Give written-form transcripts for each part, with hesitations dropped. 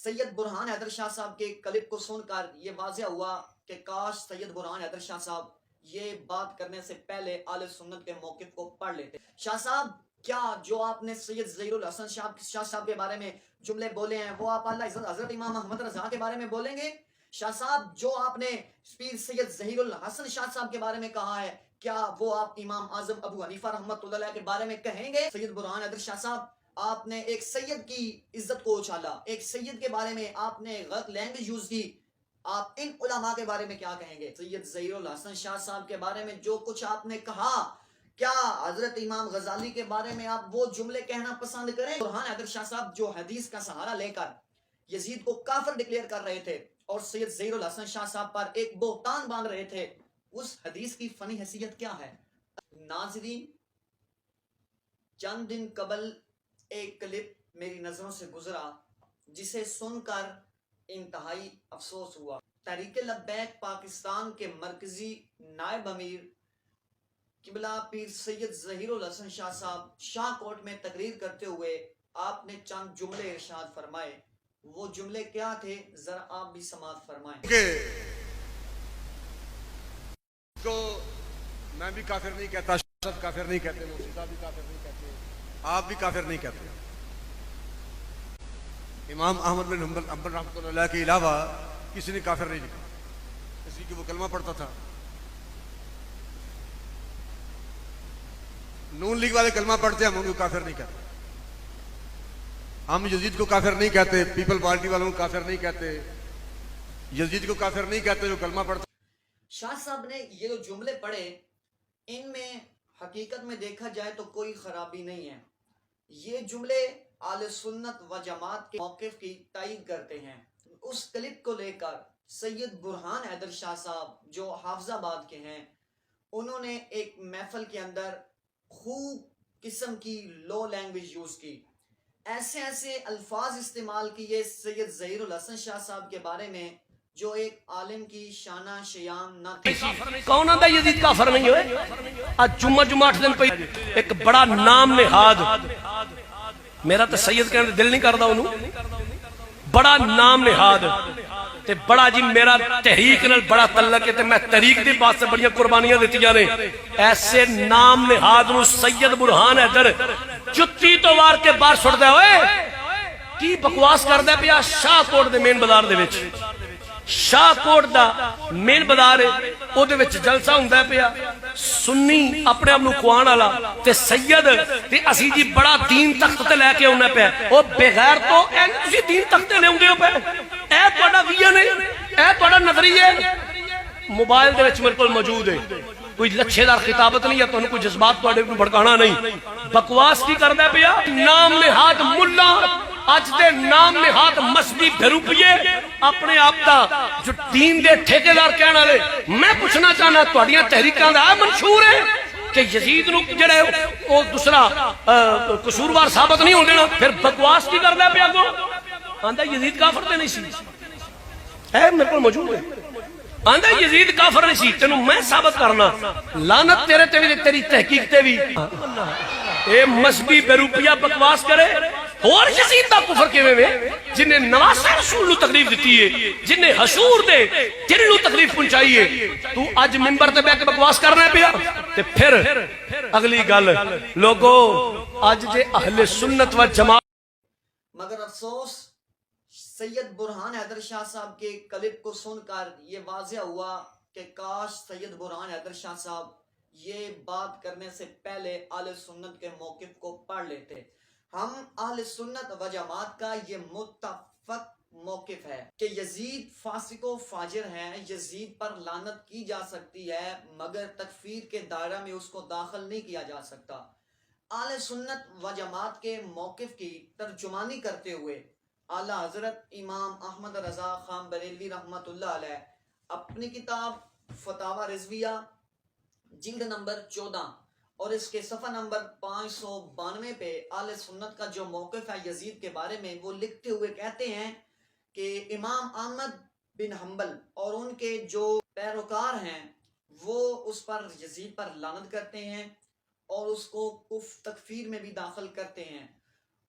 سید برہان حیدر شاہ صاحب کے کلپ کو سن کر یہ واضح ہوا کہ کاش سید برہان حیدر شاہ صاحب یہ بات کرنے سے پہلے اہل سنت کے موقف کو پڑھ لیتے۔ شاہ صاحب کیا جو آپ نے سید ظہیر الحسن شاہ صاحب کے بارے میں جملے بولے ہیں وہ آپ اعلیٰ حضرت امام احمد رضا کے بارے میں بولیں گے؟ شاہ صاحب جو آپ نے پیر سید ظہیر الحسن شاہ صاحب کے بارے میں کہا ہے کیا وہ آپ امام اعظم ابو حنیفہ رحمۃ اللہ علیہ کے بارے میں کہیں گے؟ سید برہان حیدر شاہ صاحب آپ نے ایک سید کی عزت کو اچھالا، ایک سید کے بارے میں آپ نے غلط لینگویج یوز کی، آپ ان علماء کے بارے میں کیا کہیں گے؟ سید ظہیر الحسن شاہ صاحب کے بارے میں جو کچھ آپ نے کہا، کیا حضرت امام غزالی کے بارے میں آپ وہ جملے کہنا پسند کریں؟ برہان حیدر شاہ صاحب جو حدیث کا سہارا لے کر یزید کو کافر ڈکلیئر کر رہے تھے اور سید ظہیر الحسن شاہ صاحب پر ایک بہتان باندھ رہے تھے، اس حدیث کی فنی حیثیت کیا ہے؟ ناظرین، چند دن قبل ایک کلپ میری نظروں سے گزرا جسے سن کر انتہائی افسوس ہوا۔ تحریک لبیک پاکستان کے مرکزی نائب امیر قبلہ پیر سید ظہیر الحسن شاہ صاحب شاہ کوٹ میں تقریر کرتے ہوئے آپ نے چند جملے ارشاد فرمائے۔ وہ جملے کیا تھے ذرا آپ بھی سماعت فرمائیں۔ تو میں بھی کافر نہیں کہتا، شاہ کافر نہیں کہتے، مفتی صاحب بھی کافر نہیں کہتے، آپ بھی کافر نہیں کہتے۔ امام احمد بن حنبل رحمۃ اللہ علیہ کے علاوہ کسی نے کافر نہیں لکھا، کسی کی وہ کلمہ پڑھتا تھا۔ نون لیگ والے کلمہ پڑھتے ہیں، ہم ان کو کافر نہیں کہتے۔ ہم یزید کو کافر نہیں کہتے، پیپل پارٹی والوں کو کافر نہیں کہتے، یزید کو کافر نہیں کہتے جو کلمہ پڑھتا۔ شاہ صاحب نے یہ جو جملے پڑھے ان میں حقیقت میں دیکھا جائے تو کوئی خرابی نہیں ہے۔ یہ جملے اہل سنت و جماعت کے موقف کی تائید کرتے ہیں۔ اس کلپ کو لے کر سید برہان حیدر شاہ صاحب جو حافظ آباد کے ہیں، انہوں نے ایک محفل کے اندر خوب قسم کی لو لینگویج یوز کی، ایسے ایسے الفاظ استعمال کیے سید ظہیر الحسن شاہ صاحب کے بارے میں جو ایک عالم کی شانہ شیان نہ تھی۔ کون آندا یزید کافر نہیں ہوئے؟ آج جمعہ 8 دن پہ ایک بڑا نام نہاد، میرا تو سید کہنے دل نہیں کردا انہوں، بڑا نام نہاد تے بڑا جی میرا تحریک نال بڑا تعلق ہے تے میں تحریک دی بات سے بڑی قربانیاں دتیاں نے، ایسے نام نہاد نو سید برہان حیدر جتی تو وار کے باہر سٹ دے ہوئے کی بکواس کردا پیا شاہ کوٹ دے مین بازار دے وچ۔ شاہ کوٹ دا مین بازار ہے، او دے وچ جلسہ ہوندا پیا، سنی اپنے آپ نو کھوان والا تے سید تے اسی جی بڑا دین تخت تے لے کے اونا پیا، او بغیر تو این تسی دین تخت تے لے اوندے ہو پے، اے تہاڈا ویژن ہے، اے تہاڈا نظریہ ہے۔ موبائل دے وچ میرے کول موجود ہے، کوئی لچھے دار خطابت نہیں ہے، تانوں کوئی جذبات تہاڈے نوں بھڑکانا نہیں۔ بکواس کی کردا پیا؟ نام نہاد ملا، اج دے نام نہاد مسجدی بھروپیے اپنے آپ دا جو دین دے ٹھیکیدار کہنے والے، میں پوچھنا چاہنا تہاڈیاں تحریکاں دا منشور ہے کہ یزید نو جڑا ہے او دوسرا قصوروار ثابت نہیں ہون دینا، پھر بکواس کی کردا پیا گو؟ آندا یزید کافر تے نہیں سی، اے میرے کول موجود ہے، آندا یزید کافر نہیں سی، تینوں میں ثابت کرنا، لعنت تیرے تے بھی تیری تحقیق تے بھی۔ اے مذہبی بیروپیہ بکواس کرے، اور یزید دا کفر کیویں وے جنہیں نواسہ رسول نو تکلیف دتی ہے، جنہیں حشور دے دل نو تکلیف پہنچائی ہے، تو اج منبر تے بیٹھ کے بکواس کرنا پیا؟ تے پھر اگلی گل لوگو اج دے اہل سنت و جماعت، مگر افسوس سید برہان حیدر شاہ صاحب کے کلپ کو سن کر یہ واضح ہوا کہ کاش سید برہان حیدر شاہ صاحب یہ بات کرنے سے پہلے اہل سنت کے موقف کو پڑھ لیتے۔ ہم اہل سنت و جماعت کا یہ متفق موقف ہے کہ یزید فاسق و فاجر ہے، یزید پر لعنت کی جا سکتی ہے مگر تکفیر کے دائرہ میں اس کو داخل نہیں کیا جا سکتا۔ اہل سنت و جماعت کے موقف کی ترجمانی کرتے ہوئے اعلیٰ حضرت امام احمد رضا خان بریلوی رحمۃ اللہ علیہ اپنی کتاب فتاوی رضویہ جلد نمبر 14 اور اس کے صفحہ نمبر 592 پہ اہل سنت کا جو موقف ہے یزید کے بارے میں وہ لکھتے ہوئے کہتے ہیں کہ امام احمد بن حنبل اور ان کے جو پیروکار ہیں وہ اس پر یزید پر لعنت کرتے ہیں اور اس کو کفر تکفیر میں بھی داخل کرتے ہیں۔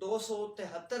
273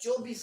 24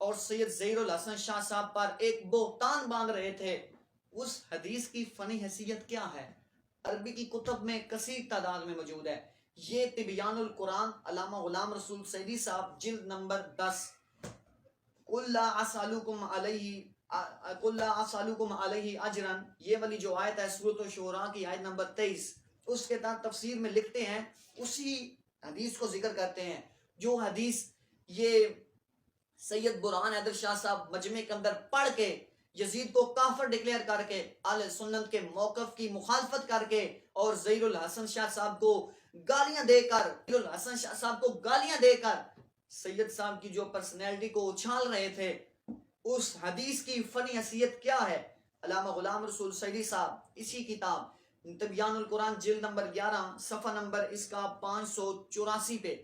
اور سید ظہیر الحسن شاہ صاحب پر ایک بہتان باندھ رہے تھے، اس حدیث کی فنی حیثیت کیا ہے؟ عربی کی کتب میں کثیر تعداد میں موجود ہے۔ یہ تبیان القرآن علامہ غلام رسول سعیدی صاحب جلد نمبر 10 قُلْ لَا أَسْأَلُكُمْ عَلَيْهِ أَجْرًا، یہ والی جو آیت ہے سورۃ الشعراء کی آیت نمبر 23، اس کے تحت تفسیر میں لکھتے ہیں، اسی حدیث کو ذکر کرتے ہیں جو حدیث یہ سید برہان حیدر شاہ صاحب مجمع کے اندر پڑھ کے یزید کو کافر ڈکلیئر کر کے اہل سنت کے موقف کی مخالفت کر کے اور ظہیر الحسن شاہ صاحب کو گالیاں دے کر سید صاحب کی جو پرسنالٹی کو اچھال رہے تھے، اس حدیث کی فنی حیثیت کیا ہے؟ علامہ غلام رسول سعیدی صاحب اسی کتاب تبیان القرآن جلد نمبر 11 صفحہ نمبر اس کا 584 پہ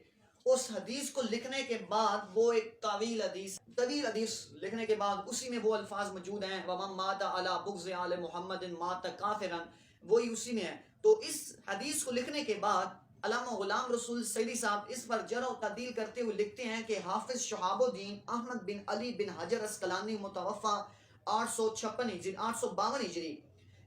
اس حدیث کو لکھنے کے بعد وہ ایک طویل حدیث لکھنے کے بعد اسی میں وہ الفاظ موجود ہیں وَمَن مَاتَ عَلَى بُغْضِ آلِ مُحَمَّدٍ مَاتَ كَافِرًا، وہی اسی میں ہے۔ تو اس حدیث کو لکھنے کے بعد علامہ غلام رسول سعیدی صاحب اس پر جرح و تعدیل کرتے ہوئے لکھتے ہیں کہ حافظ شہاب الدین احمد بن علی بن حجر اسقلانی متوفہ 852 ہجری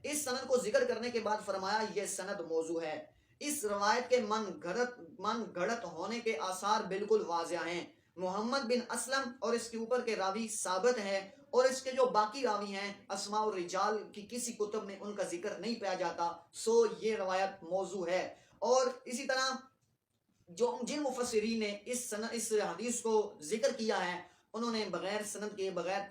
اس سند کو ذکر کرنے کے بعد فرمایا یہ سند موضوع ہے، اس روایت کے من گھڑت ہونے کے آثار بالکل واضح ہیں، محمد بن اسلم اور اس کے اوپر کے راوی ثابت ہے، اور اس کے جو باقی راوی ہیں اسماء الرجال کی کسی کتب میں ان کا ذکر نہیں پایا جاتا، سو یہ روایت موضوع ہے۔ اور اسی طرح جن مفسرین نے اس حدیث کو ذکر کیا ہے انہوں نے بغیر سند کے بغیر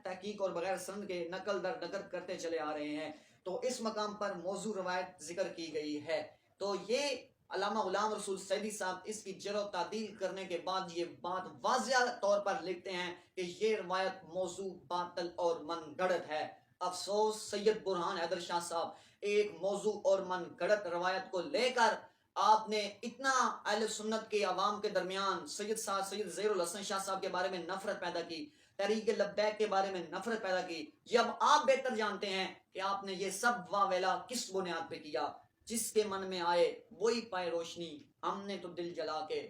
تحقیق اور بغیر سند کے نقل در نقل کرتے چلے آ رہے ہیں، تو اس مقام پر موضوع روایت ذکر کی گئی ہے۔ تو یہ علامہ غلام رسول سعیدی صاحب اس کی جرح و تعدیل کرنے کے بعد یہ بات واضح طور پر لکھتے ہیں کہ یہ روایت موضوع باطل اور من گھڑت ہے۔ افسوس سید برہان حیدر شاہ صاحب ایک موضوع اور من گھڑت روایت کو لے کر آپ نے اتنا اہل سنت کے عوام کے درمیان سید ظہیر الحسن شاہ صاحب کے بارے میں نفرت پیدا کی، تحریک لبیک کے بارے میں نفرت پیدا کی۔ جب آپ بہتر جانتے ہیں کہ آپ نے یہ سب واویلا کس بنیاد پہ کیا، جس کے من میں آئے وہی پائے روشنی، ہم نے تو دل جلا کے